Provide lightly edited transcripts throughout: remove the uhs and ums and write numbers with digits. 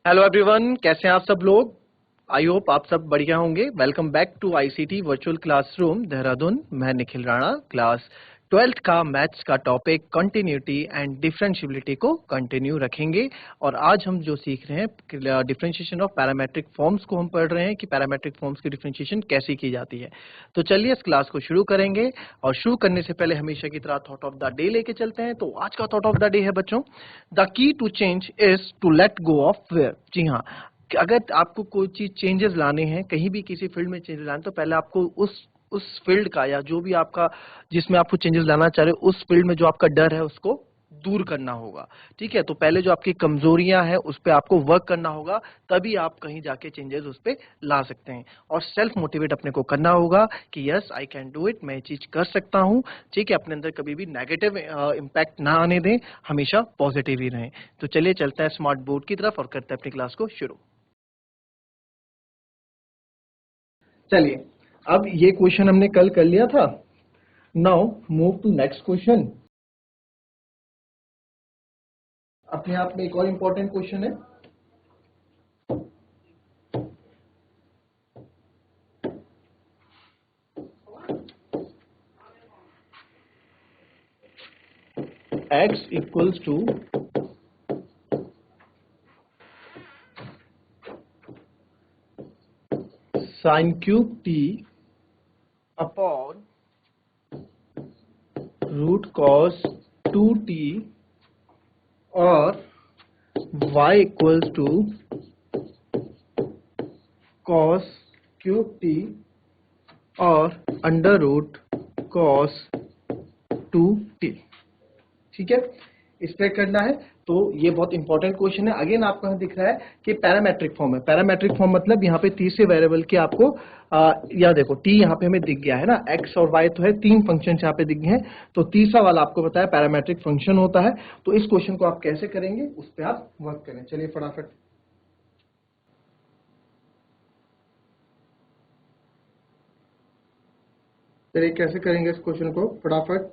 Hello everyone, कैसे हैं आप सब लोग। आई होप आप सब बढ़िया होंगे। Welcome back to ICT virtual classroom Dehradun. मैं निखिल राणा, क्लास 12th का मैथ्स का टॉपिक कंटिन्यूटी एंड डिफरेंशियबिलिटी को कंटिन्यू रखेंगे। और आज हम जो सीख रहे हैं डिफरेंशिएशन ऑफ पैरामेट्रिक फॉर्म्स को हम पढ़ रहे हैं कि पैरामेट्रिक फॉर्म्स की डिफरेंशिएशन कैसे की जाती है। तो चलिए इस क्लास को शुरू करेंगे। और शुरू करने से पहले हमेशा की तरह थॉट ऑफ द डे लेके चलते हैं। तो आज का थॉट ऑफ द डे है बच्चों, the key to change is to let go of fear. जी हाँ, अगर आपको कोई चीज चेंजेस लाने हैं, कहीं भी किसी फील्ड में चेंजेस लाने, तो पहले आपको उस फील्ड का या जो भी आपका जिसमें आपको चेंजेस लाना चाह रहे हो उस फील्ड में जो आपका डर है उसको दूर करना होगा। ठीक है, तो पहले जो आपकी कमजोरियां हैं उस पर आपको वर्क करना होगा, तभी आप कहीं जाके चेंजेस उस पर ला सकते हैं। और सेल्फ मोटिवेट अपने को करना होगा कि yes I can do it, मैं ये चीज कर सकता हूं। ठीक है, अपने अंदर कभी भी नेगेटिव इम्पैक्ट ना आने दें, हमेशा पॉजिटिव ही रहें। तो चलिए चलते हैं स्मार्ट बोर्ड की तरफ और करते हैं अपनी क्लास को शुरू। चलिए, अब ये क्वेश्चन हमने कल कर लिया था। Now move to next question. अपने आप में एक और इंपॉर्टेंट क्वेश्चन है। x equals to sine cube t upon root cos 2t और y equals to cos cube t और अंडर रूट कॉस 2t। ठीक है, इस पे करना है। तो ये बहुत इंपॉर्टेंट क्वेश्चन है। अगेन आपको यहाँ दिख रहा है कि पैरामेट्रिक फॉर्म है। पैरामेट्रिक फॉर्म मतलब यहाँ पे तीसरे वेरिएबल के आपको या देखो टी यहाँ पे हमें दिख गया है ना, एक्स और वाई तो है, तीन फंक्शन यहाँ पे दिख गए हैं। तो तीसरा वाला आपको बताया पैरामेट्रिक फंक्शन होता है। तो इस क्वेश्चन को आप कैसे करेंगे उस पर आप वर्क करें। चलिए फटाफट चलिए कैसे करेंगे इस क्वेश्चन को फटाफट।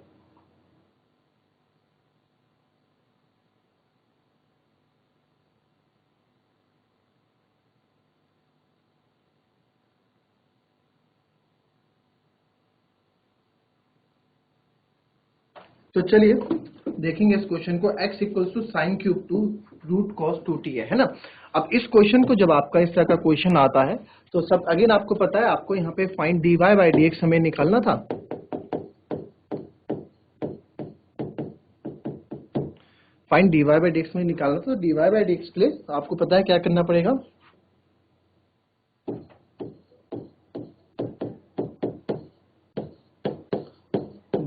तो चलिए देखेंगे इस क्वेश्चन को। x equals to sine cube to root cos 2t है ना। अब इस क्वेश्चन को जब आपका इस तरह का क्वेश्चन आता है तो सब अगेन आपको पता है, आपको यहाँ पे फाइंड dy बाई dx हमें निकालना था। फाइंड dy बाई dx में निकालना था। तो dy बाई dx के लिए आपको पता है क्या करना पड़ेगा।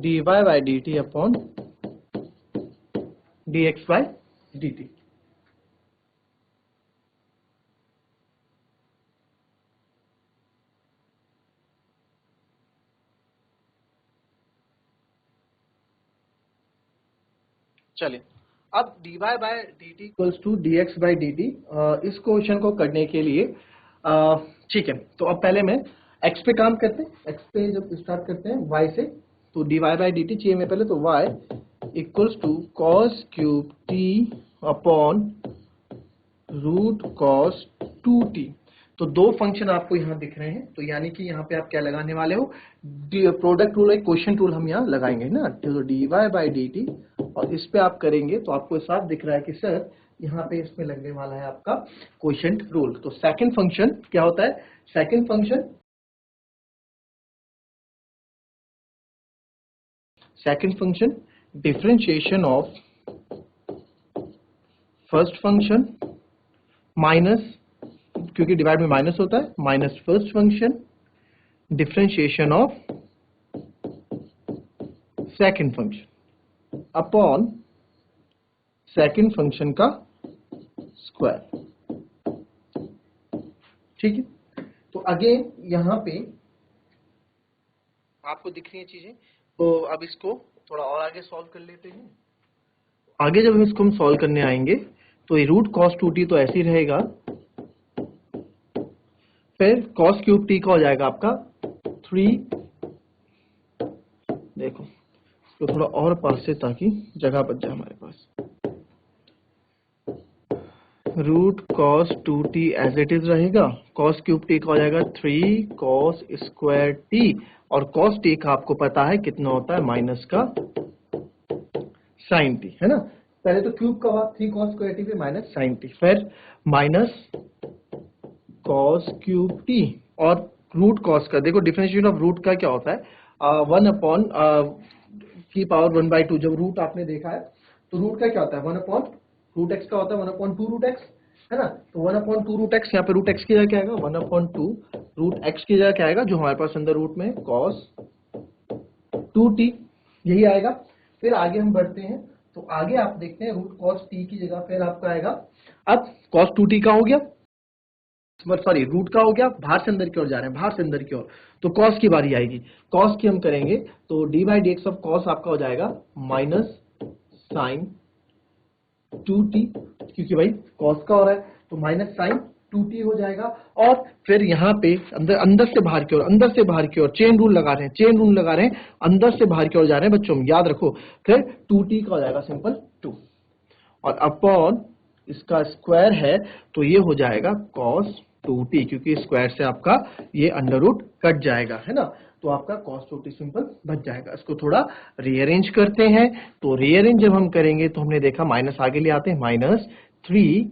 dy by dt upon dx by dt। चलिए, अब dy by dt equals to dx by dt, इस क्वेश्चन को करने के लिए ठीक है, तो अब पहले मैं x पे काम करते हैं। x पे जब स्टार्ट करते हैं y से, तो dy बाई dt चाहिए मैं पहले। तो y equals to cos cube t upon root cos 2t। तो दो फंक्शन आपको यहाँ दिख रहे हैं, तो यानी कि यहाँ पे आप क्या लगाने वाले हो, प्रोडक्ट रूल, एक क्वेश्चन रूल हम यहाँ लगाएंगे ना। तो dy बाई dt और इस पे आप करेंगे तो आपको साफ दिख रहा है कि सर यहाँ पे इसमें लगने वाला है आपका क्वोशिएंट रूल। तो सेकंड फंक्शन क्या होता है, second function differentiation of first function minus, क्योंकि डिवाइड में माइनस होता है, minus first function differentiation of second function upon second function का स्क्वायर। ठीक है, तो अगेन यहाँ पे आपको दिख रही है चीजें। तो अब इसको थोड़ा और आगे सॉल्व कर लेते हैं। आगे जब इसको हम सॉल्व करने आएंगे तो ये रूट कॉस 2t तो ऐसे ही रहेगा, फिर कॉस क्यूब t का हो जाएगा आपका 3। देखो इसको थोड़ा और पास से ताकि जगह बच जाए हमारे पास। Root cos 2t as it is रहेगा, कॉस क्यूब टी का हो जाएगा 3 कॉस स्क्वायर टी, और कॉस टी का आपको पता है कितना होता है, माइनस का साइन टी, है ना। पहले तो क्यूब का हुआ 3 कॉस स्क्वायर टी फिर माइनस साइन टी, फिर माइनस कॉस क्यूब टी, और रूट कॉस का देखो डिफरेंशिएशन ऑफ रूट का क्या होता है, 1 अपॉन की पावर 1/2। जब रूट आपने देखा है तो रूट का क्या होता है, 1 अपॉन रूट एक्स का होता है 1 अपॉन 2 रूट एक्स, है ना। तो 1 अपॉन 2 रूट एक्स, यहाँ पे रूट एक्स की जगह क्या आएगा, 1 अपॉन 2 रूट एक्स की जगह क्या आएगा, जो हमारे पास अंदर रूट में कॉस 2t, यही आएगा। फिर आगे हम बढ़ते हैं, तो आगे आप देखते हैं रूट कॉस टी की जगह फिर आपका आएगा, अब कॉस 2t का हो गया, सॉरी रूट का हो गया, बाहर से अंदर की ओर जा रहे हैं, बाहर से अंदर की ओर, तो कॉस की बारी आएगी। कॉस की हम करेंगे तो D by D x of cos आपका हो जाएगा माइनस साइन 2t, क्योंकि भाई कॉस का हो रहा है तो माइनस साइन 2t हो जाएगा। और फिर यहाँ पे अंदर अंदर से बाहर की ओर, अंदर से बाहर की ओर चेन रूल लगा रहे हैं, चेन रूल लगा रहे हैं, अंदर से बाहर की ओर जा रहे हैं बच्चों, याद रखो। फिर 2t का हो जाएगा सिंपल 2, और अपॉन इसका स्क्वायर है तो ये हो जाएगा cos 2t, क्योंकि स्क्वायर से आपका ये अंडर रूट कट जाएगा, है ना। तो आपका cos 2t सिंपल बच जाएगा। इसको थोड़ा रीअरेंज करते हैं, तो रीअरेंज जब हम करेंगे तो हमने देखा माइनस आगे ले आते हैं, minus 3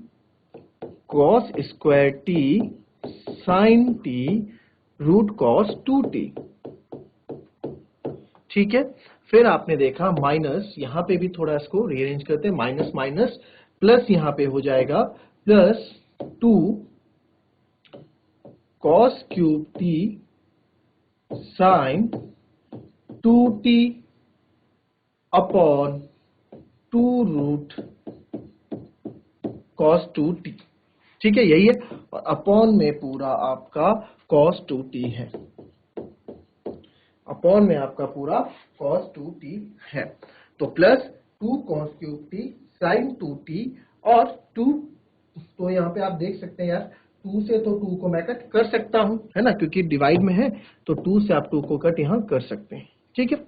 cos square T sine t root cos 2t, ठीक है। फिर आपने देखा माइनस, यहां पे भी थोड़ा इसको रीअरेंज करते हैं, माइनस माइनस प्लस यहां पे हो जाएगा plus 2 cos cube t sine 2t upon 2 root cos 2t, ठीक है, यही है। और अपॉन में पूरा आपका कॉस 2t है, अपॉन में आपका पूरा cos 2t है, तो plus 2 cos cube t sine 2t और 2, तो यहाँ पे आप देख सकते हैं यार 2 से तो 2 को मैं कट कर सकता हूं, है ना, क्योंकि डिवाइड में है तो 2 से आप 2 को कट यहाँ कर सकते हैं, ठीक है।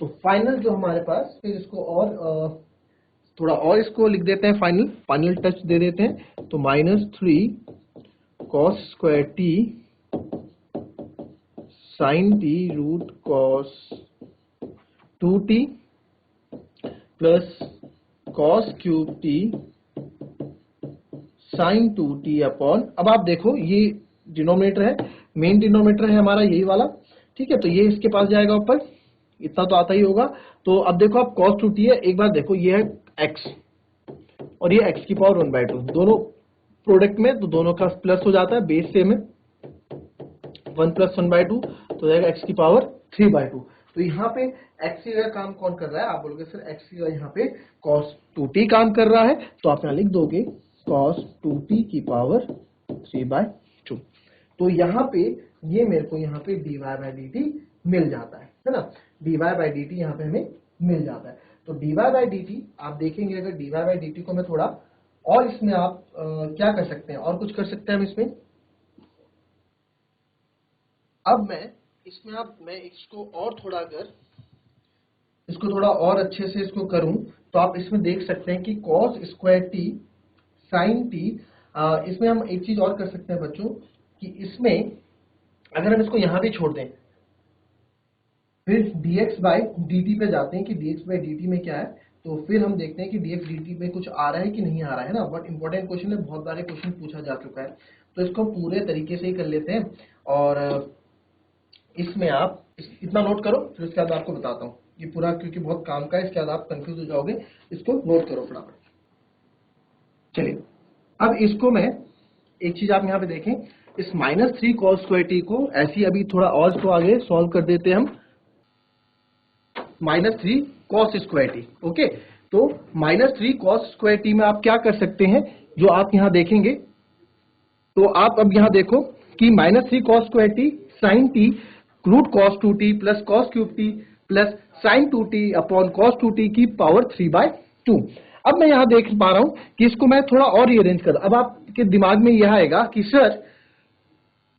तो फाइनल जो हमारे पास, फिर इसको और थोड़ा और इसको लिख देते हैं, फाइनल टच दे देते हैं, तो -3 cos square T sine t root cos 2t plus cos cube t sine 2t upon, अब आप देखो ये डिनोमिनेटर है, मेन डिनोमिनेटर है हमारा यही वाला, ठीक है, तो ये इसके पास जाएगा ऊपर, इतना तो आता ही होगा। तो अब देखो आप cos 2t है, एक बार देखो ये है x और ये x की पावर 1/2, दोनों प्रोडक्ट में तो दोनों का प्लस हो जाता है, बेस सेम है, 1 + 1/2 तो जाएगा x की पावर 3/2। तो यहाँ पे x की जगह काम कौन कर रहा है, आप बोलोगे सर x की जगह यहाँ पे cos 2t काम कर रहा है, तो आप यहाँ लिख दोगे cos 2t की पावर 3/2। तो यहाँ पे ये मेरे को यहाँ पे dy/dt मिल जाता है ना, dy/dt यहाँ पे हमें मिल जाता है। तो dy/dt आप देखेंगे, अगर dy/dt को मैं थोड़ा और इसमें आप क्या कर सकते हैं, और कुछ कर सकते हैं हम इसमें। अब मैं इसको और थोड़ा, अगर इसको थोड़ा और अच्छे से इसको करूं तो आप इसमें देख सकते हैं कि cos square T sine t, इसमें हम एक चीज और कर सकते हैं बच्चों, कि इसमें अगर हम इसको यहां भी छोड़ दें, फिर dx/dt पे जाते हैं कि dx/dt में क्या है, तो फिर हम देखते हैं कि dx/dt में कुछ आ रहा है कि नहीं आ रहा है ना। बट इंपॉर्टेंट क्वेश्चन है, बहुत सारे क्वेश्चन पूछा जा चुका है, तो इसको पूरे तरीके से ही कर लेते हैं। और इसमें आप इतना नोट करो, फिर उसके बाद आपको बताता हूँ ये पूरा, क्योंकि बहुत काम का है, इसके बाद आप कंफ्यूज हो जाओगे, इसको नोट करो फटाफट। चलिए अब इसको मैं एक चीज आप यहाँ पे देखें, इस -3 cos स्क्वायर टी को ऐसी अभी थोड़ा और इसको आगे सॉल्व कर देते हैं हम, -3 cos स्क्वायर टी, ओके। तो -3 cos स्क्वायर टी में आप क्या कर सकते हैं, जो आप यहाँ देखेंगे, तो आप अब यहाँ देखो कि -3 cos square T sine t root cos 2t plus cos cube t plus sine 2t upon cos 2t की पावर 3/2। अब मैं यहाँ देख पा रहा हूं कि इसको मैं थोड़ा और रीअरेंज कर, अब आपके दिमाग में यह आएगा कि सर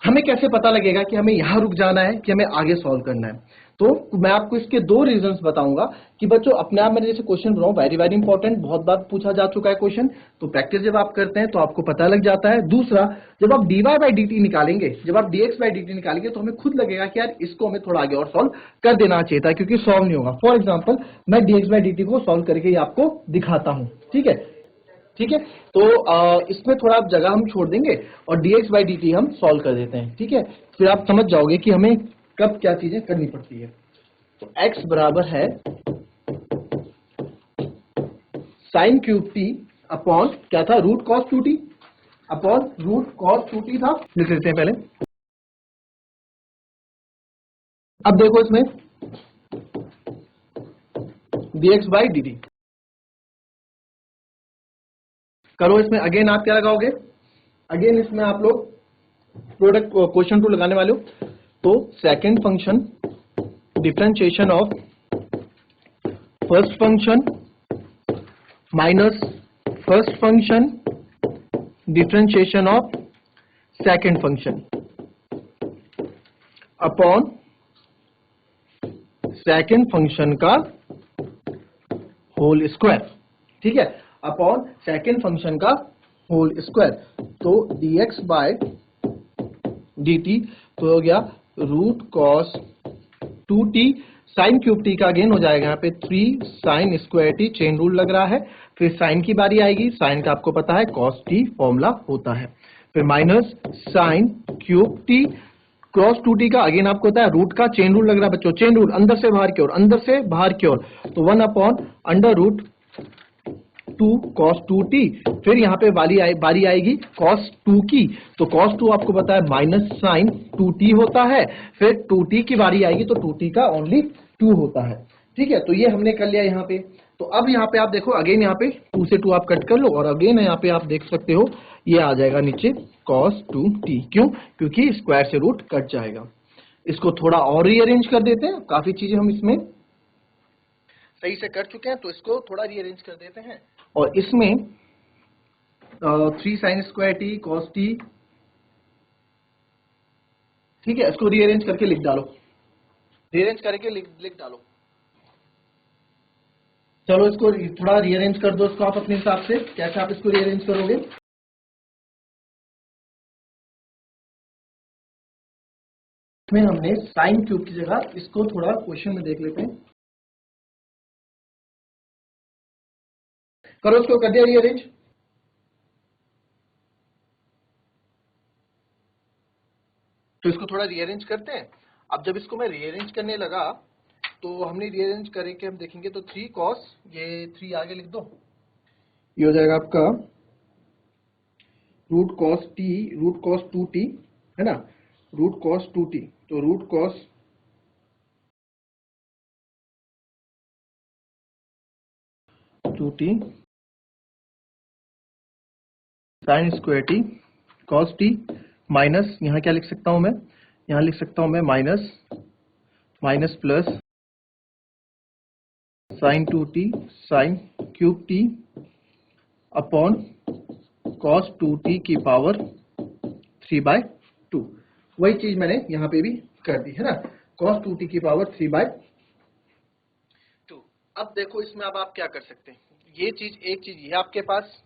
हमें कैसे पता लगेगा कि हमें यहां रुक जाना है कि हमें आगे सॉल्व करना है। तो मैं आपको इसके दो रीजंस बताऊंगा कि बच्चों अपने आप में जैसे क्वेश्चन बनाओ, वेरी वेरी इंपॉर्टेंट, बहुत बार पूछा जा चुका है क्वेश्चन, तो प्रैक्टिस जब आप करते हैं तो आपको पता लग जाता है। दूसरा, जब आप dy बाई डी टी निकालेंगे, जब आप dx बाई डी टी निकालेंगे तो हमें खुद लगेगा कि यार इसको हमें थोड़ा आगे और सॉल्व कर देना चाहिए था, क्योंकि सॉल्व नहीं होगा। फॉर एग्जाम्पल मैं dx बाई डी टी को सॉल्व करके ही आपको दिखाता हूं, ठीक है। ठीक है, तो इसमें थोड़ा आप जगह हम छोड़ देंगे और dx बाई डी टी हम सॉल्व कर देते हैं, ठीक है। फिर आप समझ जाओगे कि हमें कब क्या चीजें करनी पड़ती है। तो x बराबर है साइन क्यूब टी अपॉन क्या था, root cos two t upon root cos two t था। लिख लेते हैं पहले। अब देखो इसमें dx बाई डी टी करो, इसमें अगेन आप क्या लगाओगे, अगेन इसमें आप लोग प्रोडक्ट क्वेश्चन टू लगाने वाले हो। तो second function differentiation of first function minus first function differentiation of second function upon second function का होल स्क्वायर, ठीक है, अपॉन सेकंड फंक्शन का होल स्क्वायर। तो dx बाय dt तो हो गया root cos 2t sine cube T का again हो जाएगा यहाँ पे 3 sine square t, chain rule लग रहा है। फिर साइन की बारी आएगी, साइन का आपको पता है कॉस टी फॉर्मूला होता है। फिर minus sign cube T cross 2t का अगेन आपको पता है रूट का चेन रूल लग रहा है बच्चों, चेन रूल अंदर से बाहर की ओर, अंदर से बाहर की ओर, तो 1 upon under root 2 cos 2t। फिर यहाँ पे बारी आएगी cos 2 की, तो cos 2 आपको पता है माइनस साइन 2t होता है। फिर 2t की बारी आएगी तो 2t का ओनली 2 होता है, ठीक है। तो ये हमने कर लिया यहाँ पे। तो अब यहाँ पे आप देखो अगेन यहाँ पे 2 से 2 आप कट कर लो और अगेन यहाँ पे आप देख सकते हो ये आ जाएगा नीचे cos 2t। क्यों? क्योंकि स्क्वायर से रूट कट जाएगा। इसको थोड़ा और रीअरेंज कर देते हैं, काफी चीजें हम इसमें सही से कर चुके हैं, तो इसको थोड़ा रीअरेंज कर देते हैं। और इसमें 3 sine square t cos T, ठीक है, इसको रीअरेंज करके लिख डालो, रीअरेंज करके लिख डालो। चलो इसको थोड़ा रीअरेंज कर दो, इसको आप अपने हिसाब से कैसे आप इसको रीअरेंज करोगे। इसमें हमने साइन क्यूब की जगह इसको थोड़ा क्वेश्चन में देख लेते हैं। करो, इसको कर दिया रीअरेंज। तो इसको थोड़ा रीअरेंज करते हैं। अब जब इसको मैं रीअरेंज करने लगा तो हमने रीअरेंज करके हम देखेंगे तो 3 कॉस, ये 3 आगे लिख दो, ये हो जाएगा आपका root cos t, root cos 2t है ना, रूट कॉस 2t, तो root cos 2t sine square t cos t minus, यहां क्या लिख सकता हूं मैं, यहां लिख सकता हूं मैं minus minus plus sine 2t sine cube t upon cos 2t की पावर 3/2। वही चीज मैंने यहां पे भी कर दी है ना, cos 2t की पावर 3/2। अब देखो इसमें अब आप क्या कर सकते हैं, ये चीज एक चीज ये आपके पास,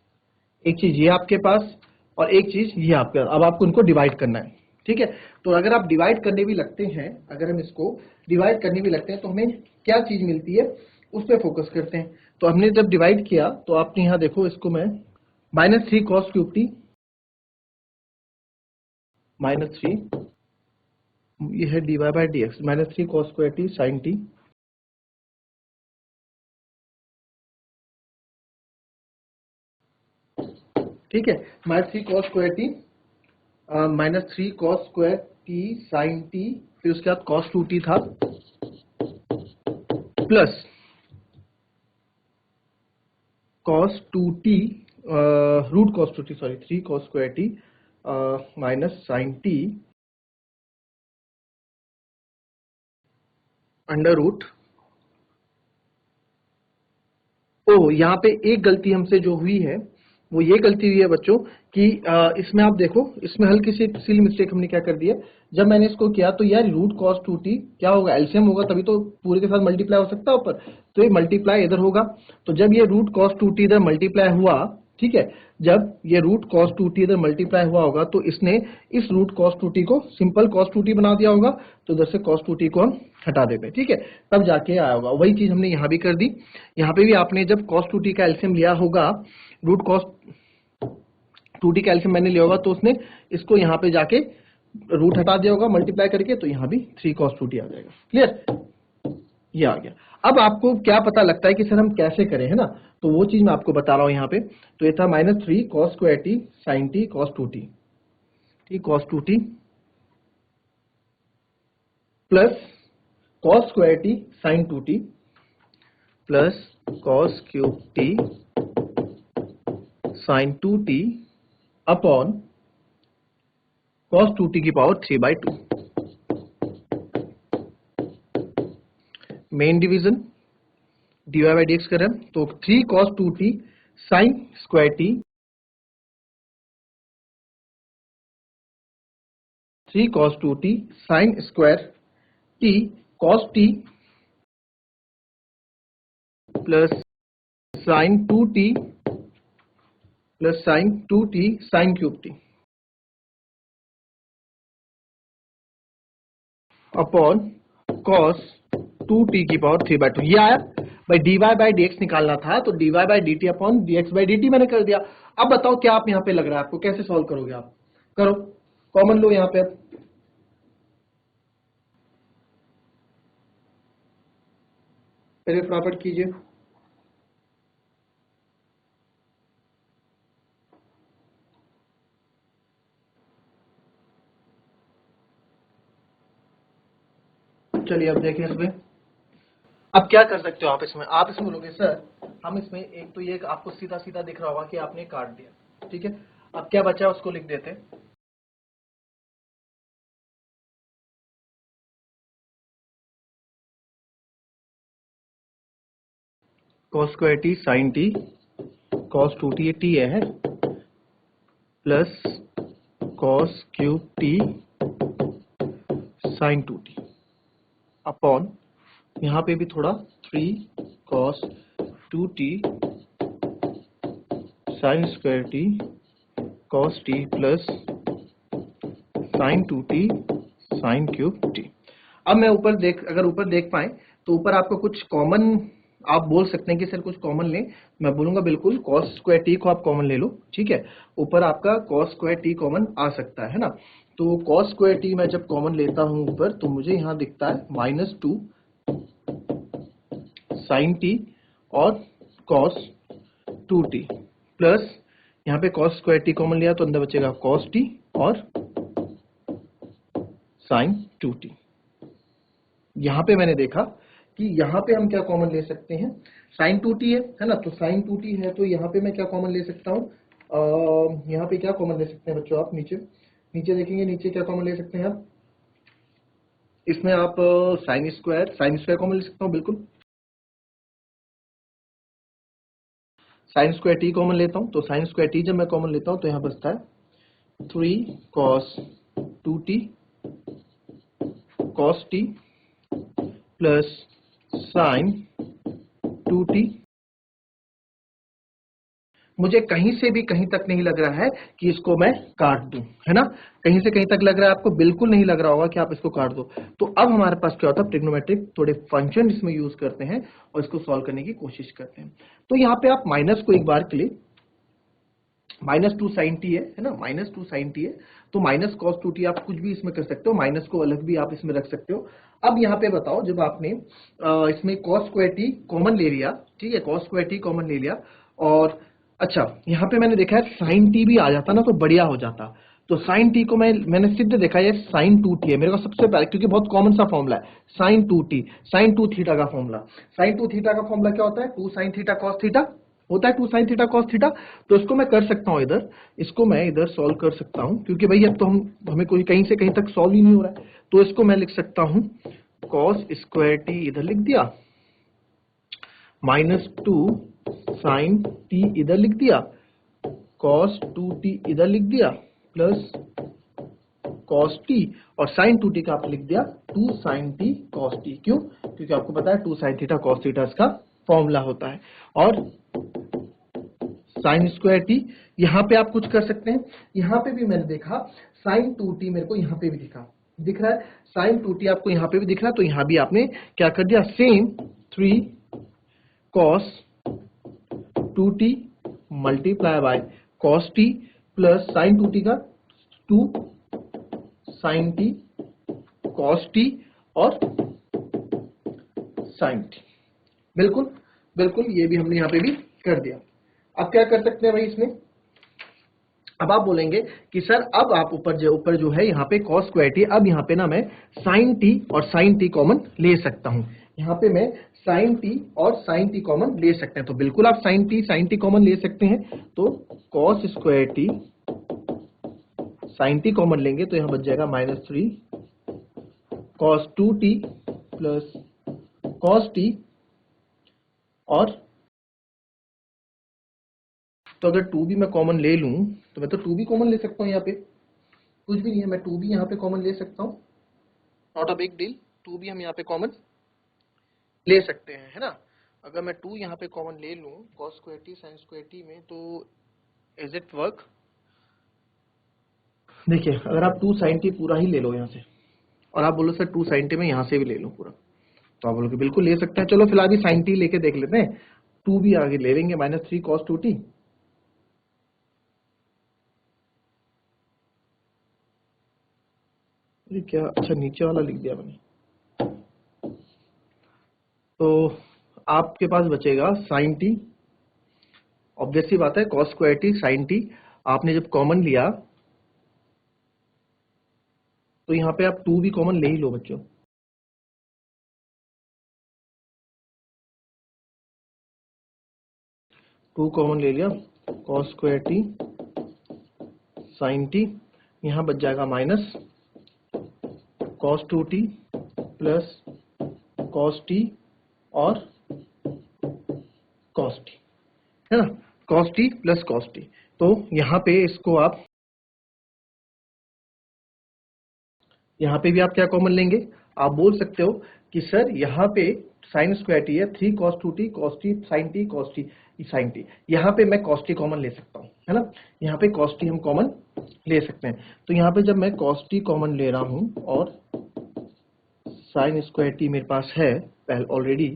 एक चीज ये आपके पास और एक चीज ये आपके पास। अब आपको इनको डिवाइड करना है, ठीक है। तो अगर आप डिवाइड करने भी लगते हैं, अगर हम इसको डिवाइड करने भी लगते हैं तो हमें क्या चीज मिलती है उस पर फोकस करते हैं। तो हमने जब डिवाइड किया तो आपने यहाँ देखो, इसको मैं -3 cos क्यूब टी -3, ये है dy by D X, -3 cos square T sine T, ठीक है, -3 cos square T -3 cos square T sine T, फिर उसके बाद cos 2t था plus cos 2t root cos 2t, sorry 3 cos square T minus sine T under root. ओ यहाँ पे एक गलती हमसे जो हुई है वो ये गलती हुई है बच्चों कि इसमें आप देखो, इसमें हल्की सी सिली मिस्टेक हमने क्या कर दिया, जब मैंने इसको किया तो यार रूट कॉस 2t क्या होगा, एलसीएम होगा तभी तो पूरे के साथ मल्टीप्लाई हो सकता है ऊपर, तो ये मल्टीप्लाई इधर होगा। तो जब ये रूट कॉस 2t इधर मल्टीप्लाई हुआ, ठीक है, जब ये रूट कॉस 2t इधर मल्टीप्लाई हुआ होगा तो इसने इस रूट कॉस 2t को सिंपल कॉस 2t बना दिया होगा, तो इधर से कॉस 2t को हम हटा देते हैं, ठीक है, तब जाके आया होगा। वही चीज हमने यहाँ भी कर दी। यहाँ पे भी आपने जब कॉस 2t का एलसीएम लिया होगा, रूट कॉस 2t का एलसीएम मैंने लिया होगा, तो उसने इसको यहाँ पे जाके रूट हटा दिया होगा मल्टीप्लाई करके, तो यहाँ भी 3 cos 2t आ जाएगा। क्लियर, ये आ गया। अब आपको क्या पता लगता है कि सर हम कैसे करें, है ना, तो वो चीज मैं आपको बता रहा हूं यहाँ पे। तो ये था -3 cos square t sin t cos 2t, ठीक, cos 2t plus cos square t sin 2t plus cos cube t sin 2t upon cos 2t की power 3/2। Main division dy by dx करें तो 3 cos 2t sin square t, 3 cos 2t sin square t cos t plus sin 2t plus sin 2t sin cube t upon cos 2t की power 3/2। ये आया भाई, dy by dx निकालना था तो dy by dt upon dx by dt मैंने कर दिया। अब बताओ क्या आप यहाँ पे लग रहा है आपको, कैसे सॉल्व करोगे आप, करो, कॉमन लो यहाँ पे, पहले फटाफट कीजिए। चलिए अब देखिए इसमें, अब क्या कर सकते हो आप इसमें, आप इसमें बोलोगे सर हम इसमें एक तो ये आपको सीधा सीधा दिख रहा होगा कि आपने काट दिया, ठीक है, अब क्या बचा उसको लिख देते हैं। cos square t sin t cos 2t, ये t है, plus cos cube t sin 2t upon यहाँ पे भी थोड़ा 3 cos 2t sin square t cos t plus sin 2t sin cube t। अब मैं ऊपर देख, अगर ऊपर देख पाए तो ऊपर आपको कुछ कॉमन, आप बोल सकते हैं कि सर कुछ कॉमन लें, मैं बोलूंगा बिल्कुल cos स्क्वायर t को आप कॉमन ले लो, ठीक है, ऊपर आपका cos स्क्वायर t कॉमन आ सकता है ना, तो cos स्क्वायर t मैं जब कॉमन लेता हूं ऊपर तो मुझे यहां दिखता है -2 sin t और cos 2t प्लस यहाँ पे cos स्क्वायर t कॉमन लिया तो अंदर बचेगा cos t और sin 2t। यहाँ पे मैंने देखा कि यहाँ पे हम क्या कॉमन ले सकते हैं, sin 2t है ना, तो sin 2t है तो यहाँ पे मैं क्या कॉमन ले सकता हूँ, यहाँ पे क्या कॉमन ले सकते हैं बच्चों, आप नीचे नीचे देखेंगे, नीचे क्या कॉमन ले सकते हैं आप, इसमें आप साइन स्क्वायर कॉमन ले सकता हूँ, बिल्कुल साइन स्क्वायर t कॉमन लेता हूँ, तो साइन स्क्वायर t जब मैं कॉमन लेता हूँ तो यहाँ बचता है 3 cos 2t cos t plus sine 2t। मुझे कहीं से भी कहीं तक नहीं लग रहा है कि इसको मैं काट दूं, है ना, कहीं से कहीं तक लग रहा है आपको, बिल्कुल नहीं लग रहा होगा कि आप इसको काट दो। तो अब हमारे पास क्या होता है, ट्रिग्नोमेट्रिक थोड़े फंक्शन इसमें यूज करते हैं और इसको सॉल्व करने की कोशिश करते हैं। तो यहाँ पे आप माइनस को एक बार के लिए -2 sin t है ना, -2 sin t है, तो माइनस cos 2t आप कुछ भी इसमें कर सकते हो, माइनस को अलग भी आप इसमें रख सकते हो। अब यहाँ पे बताओ, जब आपने इसमें cos स्क्वायर t कॉमन ले लिया, ठीक है, cos स्क्वायर t कॉमन ले लिया, और अच्छा यहाँ पे मैंने देखा है sin t भी आ जाता ना तो बढ़िया हो जाता, तो sin t को मैंने सीधे देखा है sin 2t है मेरे को सबसे पहले, क्योंकि बहुत कॉमन सा फॉर्मूला है sin 2t, sin 2 थीटा का फॉर्मूला, sin 2 थीटा का फॉर्मूला क्या होता है, 2 sin थीटा cos थीटा होता है, 2 sin थीटा cos थीटा। तो इसको मैं कर सकता हूं इधर, इसको मैं इधर सॉल्व कर सकता हूं, क्योंकि भाई अब तो हमें कोई कहीं से कहीं तक सॉल्व ही नहीं हो रहा है, तो इसको मैं लिख सकता हूं cos स्क्वायर t इधर लिख दिया, -2 sin t इधर लिख दिया, cos 2t इधर लिख दिया प्लस cos t, और sin 2t का आप लिख दिया 2 sin t cos t। क्यों? क्योंकि आपको पता है 2 sin थीटा cos थीटा इसका फॉर्मूला होता है। और sin स्क्वायर t, यहां पे आप कुछ कर सकते हैं, यहां पे भी मैंने देखा sin 2t मेरे को यहां पे भी दिख रहा है, sin 2t आपको यहां पे भी दिख रहा है, तो यहां भी आपने क्या कर दिया, same 3 cos 2t multiply by cos t plus sin 2t का 2 sin t cos t और sin t। बिल्कुल बिल्कुल, ये भी हमने यहां पे भी कर दिया। अब क्या कर सकते हैं भाई इसमें, अब आप बोलेंगे कि सर अब आप ऊपर जो है यहाँ पे cos स्क्वायर टी, अब यहाँ पे ना मैं sin t और sin t कॉमन ले सकता हूँ, यहाँ पे मैं sin t और sin t कॉमन ले सकते हैं। तो बिल्कुल आप sin t कॉमन ले सकते हैं, तो cos square T sin t common लेंगे तो यहाँ बच जाएगा -3 cos 2t plus cos t। और तो अगर 2 भी मैं कॉमन ले लूं तो मैं तो 2 भी कॉमन ले सकता हूं, यहाँ पे कुछ भी नहीं है, मैं 2 भी यहाँ पे कॉमन ले सकता हूं, नॉट अ बिग डील, 2 भी हम यहाँ पे कॉमन ले सकते हैं, है ना। अगर मैं 2 यहाँ पे कॉमन ले लूं cos square T sin square T में, तो इज इट वर्क? देखिए अगर आप 2 sin t पूरा ही ले लो यहाँ से, और आप बोलो सर 2 sin t में यहाँ से भी ले लूं पूरा, तो आप बोलोगे बिल्कुल ले सकते हैं। चलो फिलहाल अभी sin t लेके देख लेते हैं, 2 भी आगे ले लेंगे -3 cos 2t, ये क्या, अच्छा नीचे वाला लिख दिया मैंने। तो आपके पास बचेगा sin t, ऑब्वियस सी बात है cos square t sin t आपने जब कॉमन लिया तो यहाँ पे आप 2 भी कॉमन ले ही लो बच्चों, 2 कॉमन ले लिया, cos square t sin t, यहाँ बच जाएगा minus cos 2t plus cos t और cos t, है ना, cos t plus cos t। तो यहाँ पे इसको आप, यहाँ पे भी आप क्या कॉमन लेंगे, आप बोल सकते हो कि सर यहाँ पे साइन स्क्वायर टी है, 3 cos 2t cos t sin t cos t sin t, यहाँ पे मैं cos t कॉमन ले सकता हूँ, है ना, यहाँ पे cos t हम कॉमन ले सकते हैं। तो यहाँ पे जब मैं cos t कॉमन ले रहा हूँ और sin स्क्वायर t मेरे पास है पहले ऑलरेडी,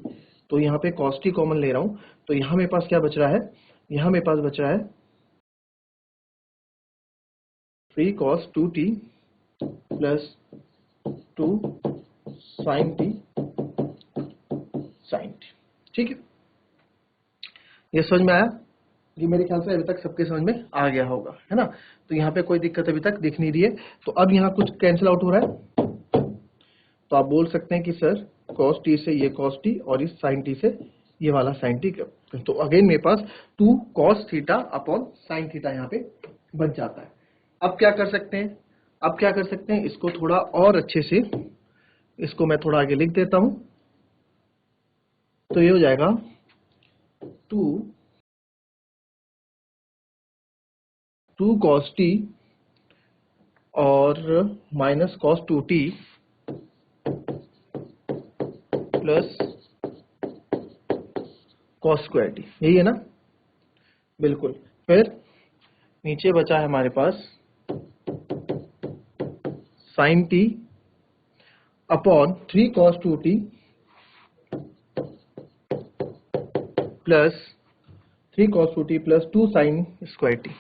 तो यहाँ पे cos t कॉमन ले रहा हूँ, तो यहाँ मेरे पास क्या बच रहा है, यहाँ मेरे पास बच रहा है 3 cos 2t plus 2 sin t sin t। ठीक है, ये समझ में आया? ये मेरे ख्याल से अभी तक सबके समझ में आ गया होगा, है ना। तो यहाँ पे कोई दिक्कत अभी तक दिख नहीं रही है। तो अब यहाँ कुछ कैंसिल आउट हो रहा है, तो आप बोल सकते हैं कि सर cos t से ये cos t और इस sin t से ये वाला sin t, तो अगेन मेरे पास 2 cos theta upon sin theta यहाँ पे बच जाता है। अब क्या कर सकते हैं, अब क्या कर सकते हैं, इसको थोड़ा और अच्छे से, इसको मैं थोड़ा आगे लिख देता हूं, तो ये हो जाएगा 2 cos t और minus cos 2t plus cos square t, यही है ना, बिल्कुल। फिर नीचे बचा है हमारे पास sin t upon 3 cos 2t plus 3 cos 2t plus 2 sin square t।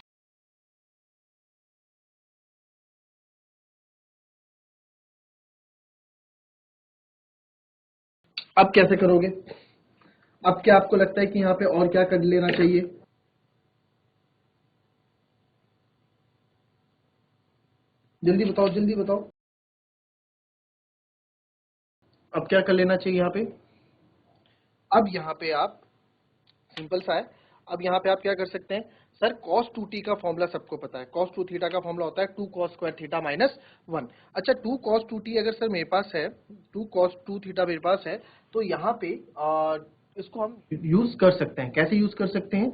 अब कैसे करोगे, अब क्या आपको लगता है कि यहाँ पे और क्या कर लेना चाहिए, जल्दी बताओ जल्दी बताओ, अब क्या कर लेना चाहिए यहाँ पे। अब यहाँ पे आप, सिंपल सा है, अब यहाँ पे आप क्या कर सकते हैं, सर cos 2t का फॉर्मूला सबको पता है, cos 2 थीटा का फॉर्मूला होता है 2 cos स्क्वायर थीटा माइनस 1। अच्छा 2 cos 2t अगर सर मेरे पास है, 2 cos 2 थीटा मेरे पास है, तो यहाँ पे इसको हम यूज कर सकते हैं, कैसे यूज कर सकते हैं,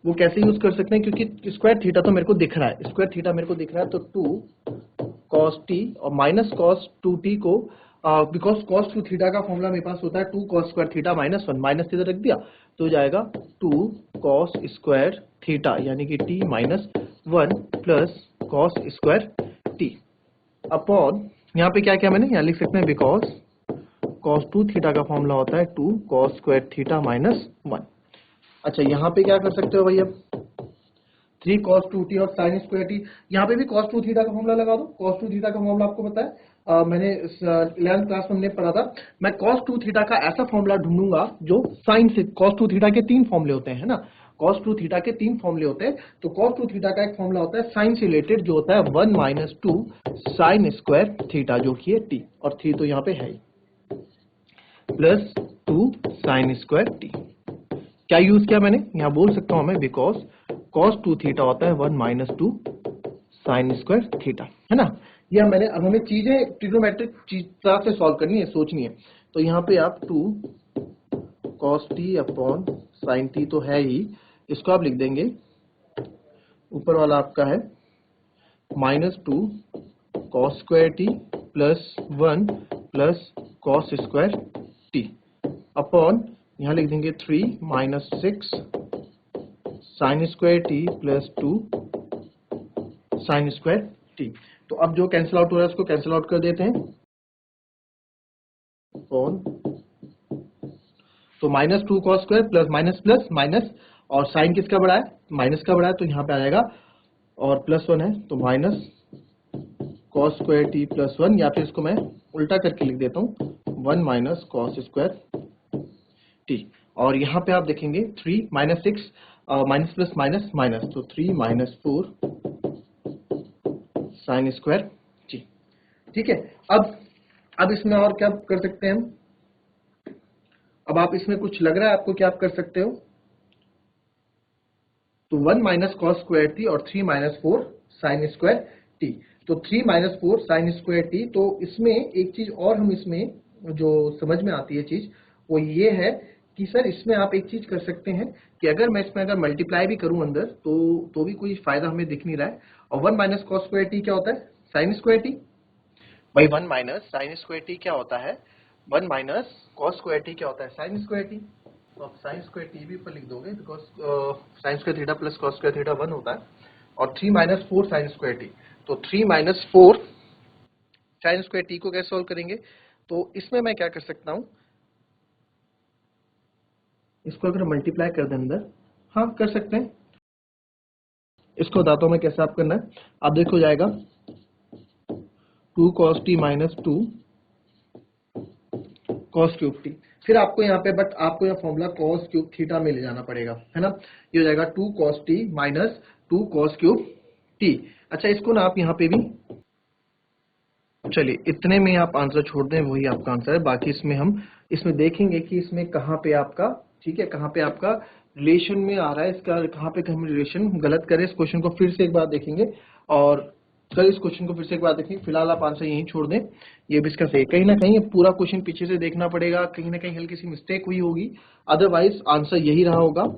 वो कैसे यूज कर सकते हैं, क्योंकि स्क्वायर थीटा तो मेरे को दिख रहा है, स्क्वायर थीटा मेरे को दिख रहा है, तो 2 cos t और माइनस cos 2t को बिकॉज cos 2 थीटा का फॉर्मूला मेरे पास होता है 2 cos square theta minus 1, minus इधर रख दिया तो हो जाएगा 2 cos स्क्वायर थीटा यानी कि t minus 1 plus cos square t upon यहाँ पे क्या क्या मैंने यहाँ लिख सकते हैं बिकॉज cos 2 थीटा का फॉर्मूला होता है 2 cos स्क्वायर थीटा माइनस 1। अच्छा यहाँ पे क्या कर सकते हो भाई, अब 3 cos 2t और sin स्क्वायर t, यहाँ पे भी cos 2 थीटा का फॉर्मूला लगा दो। cos 2 थीटा का फॉर्मूला आपको पता है, मैंने 11th क्लास में हमने पढ़ा था। मैं cos 2 थीटा का ऐसा फॉर्मूला ढूंढूंगा जो sin से, cos 2 थीटा के 3 फॉर्मूले होते हैं, है ना, cos 2 थीटा के 3 फॉर्मूले होते हैं, तो cos 2 थीटा का एक फॉर्मूला होता है sin से रिलेटेड जो होता है 1 माइनस 2 sin स्क्वायर थीटा जो कि है t, और 3 तो यहाँ पे है ही, प्लस 2 sin स्क्वायर t। क्या यूज किया मैंने, यहाँ बोल सकता हूं मैं बिकॉज cos 2 थीटा होता है 1 माइनस 2 साइन स्क्वायर थीटा, है ना। यह मैंने, अब हमें चीजें ट्रिग्नोमेट्रिक तरह से सॉल्व करनी है, सोचनी है, तो यहाँ पे आप 2 cos t upon sine t तो है ही, इसको आप लिख देंगे, ऊपर वाला आपका है minus 2 cos square t plus 1 plus cos square t upon यहाँ लिख देंगे 3 minus 6 sine square t plus 2 sine square t। तो अब जो कैंसिल आउट हो रहा है उसको कैंसिल आउट कर देते हैं, अपॉन तो minus 2 cos square plus minus plus minus, और साइन किसका बड़ा है, माइनस का बड़ा है, तो यहाँ पे आ जाएगा, और प्लस 1 है तो minus cos square t plus 1, या फिर इसको मैं उल्टा करके लिख देता हूँ 1 माइनस cos स्क्वायर t। और यहाँ पे आप देखेंगे 3 minus 6 minus plus minus minus, तो 3 माइनस 4 साइन स्क्वायर t। ठीक है, अब इसमें और क्या कर सकते हैं हम, अब आप इसमें कुछ लग रहा है आपको क्या आप कर सकते हो, तो 1 माइनस cos स्क्वायर t और 3 माइनस 4 साइन स्क्वायर t, तो 3 माइनस 4 साइन स्क्वायर t। तो इसमें एक चीज और हम इसमें जो समझ में आती है चीज वो ये है कि सर इसमें आप एक चीज कर सकते हैं कि अगर मैं इसमें अगर मल्टीप्लाई भी करूं अंदर तो भी कोई फायदा हमें दिख नहीं रहा है, और 1 माइनस cos स्क्वायर t क्या होता है, साइन स्क्वायर t। भाई 1 माइनस साइन स्क्वायर t क्या होता है, 1 माइनस cos स्क्वायर t क्या होता है, साइन स्क्वायर t। तो आप साइन स्क्वायर t भी ऊपर लिख दोगे because sine square theta plus cos square theta 1 होता है, और 3 माइनस 4 साइन स्क्वायर t, तो 3 माइनस 4 साइन स्क्वायर t को कैसे सॉल्व करेंगे, तो इसमें मैं क्या कर सकता हूं, इसको अगर मल्टीप्लाई कर दें अंदर, हाँ कर सकते हैं, इसको बताता हूं मैं कैसे आप करना है। आप देखो जाएगा 2 cos t minus 2 cos cube t, फिर आपको यहाँ पे बट आपको यहाँ फॉर्मूला cos क्यूब थीटा में ले जाना पड़ेगा, है ना, ये हो जाएगा 2 cos t minus 2 cos cube t। अच्छा इसको ना आप यहाँ पे भी, चलिए इतने में आप आंसर छोड़ दें, वही आपका आंसर है, बाकी इसमें हम इसमें देखेंगे कि इसमें कहाँ पे आपका, ठीक है, कहाँ पे आपका रिलेशन में आ रहा है, इसका कहाँ पे हम रिलेशन गलत करें, इस क्वेश्चन को फिर से एक बार देखेंगे, और सर इस क्वेश्चन को फिर से एक बार देखेंगे, फिलहाल आप आंसर यहीं छोड़ दें, ये भी इसका सही, कहीं ना कहीं पूरा क्वेश्चन पीछे से देखना पड़ेगा, कहीं ना कहीं हल्की सी मिस्टेक हुई होगी, अदरवाइज आंसर यही रहा होगा।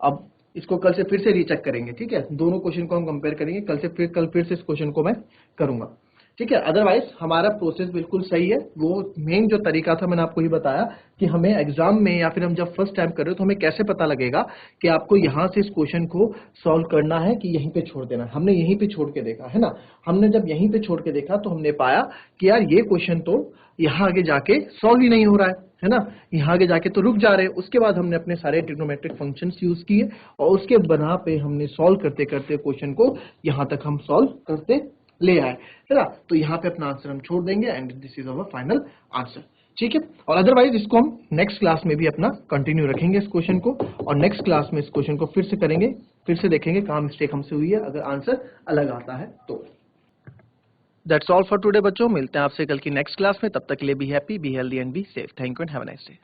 अब इसको कल से फिर से रीचेक करेंगे, ठीक है, दोनों क्वेश्चन को हम कंपेयर करेंगे, कल फिर से इस क्वेश्चन को मैं करूंगा, ठीक है। अदरवाइज हमारा प्रोसेस बिल्कुल सही है, वो मेन जो तरीका था मैंने आपको ही बताया कि हमें एग्जाम में या फिर हम जब फर्स्ट टाइम कर रहे हो तो हमें कैसे पता लगेगा कि आपको यहां से इस क्वेश्चन को सॉल्व करना है कि यहीं पे छोड़ देना है। हमने यहीं पे छोड़ के देखा, है ना, हमने जब यहीं पे छोड़ के देखा तो हमने पाया कि यार ये क्वेश्चन तो यहाँ आगे जाके सॉल्व ही नहीं हो रहा है ना, यहाँ आगे जाके तो रुक जा रहे हैं। उसके बाद हमने अपने सारे ट्रिग्नोमेट्रिक फंक्शंस यूज किए और उसके बना पे हमने सॉल्व करते करते क्वेश्चन को यहाँ तक हम सॉल्व करते ले आए, है ना। तो यहाँ पे अपना आंसर हम छोड़ देंगे and this is our final answer, ठीक है। और अदरवाइज इसको हम नेक्स्ट क्लास में भी अपना कंटिन्यू रखेंगे इस क्वेश्चन को, और नेक्स्ट क्लास में इस क्वेश्चन को फिर से करेंगे, फिर से देखेंगे कहाँ मिस्टेक हमसे हुई है, अगर आंसर अलग आता है तो। दैट्स ऑल फॉर टुडे बच्चों, मिलते हैं आपसे कल की नेक्स्ट क्लास में, तब तक के लिए be happy, be healthy and be safe. Thank you and have a nice day.